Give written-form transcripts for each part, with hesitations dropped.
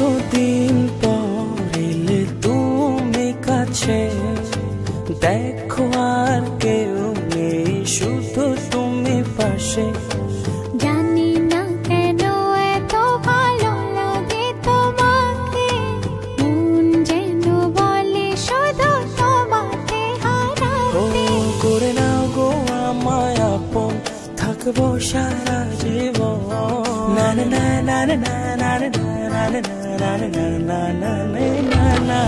কতদিন পর এলে তুমি কাছে, দেখো আর কেউ নেই, শুধু তুমি পাশে। জানি না কেন এত ভালো লাগে তোমাকে, মন যেন বলে শুধু তোমাকে হারাতে। করে নাও গো আমায় আপন, থাকবো সারা জীবন। না না না না না না না না না না না না না না না।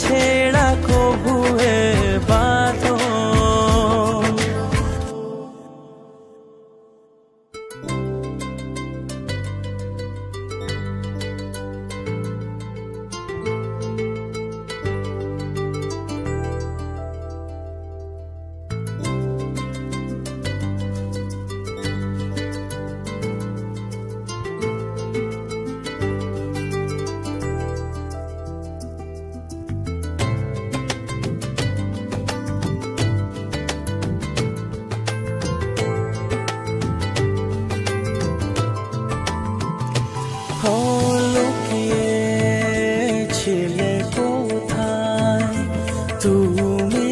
ছেড়া কবুয়ে বাঁধো। লুকিয়েছিলে কোথায় তুমি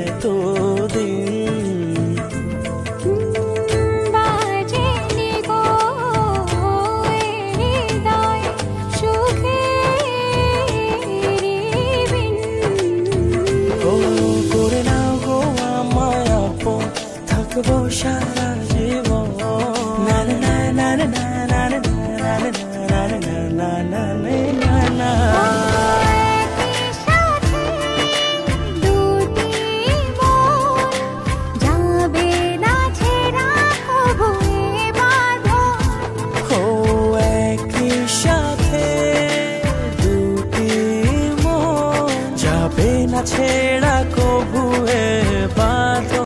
এতদিন? বাজেনি গো হৃদয় সুখের বিন। করে নাও গো আমায় আপন, থাকবো সারা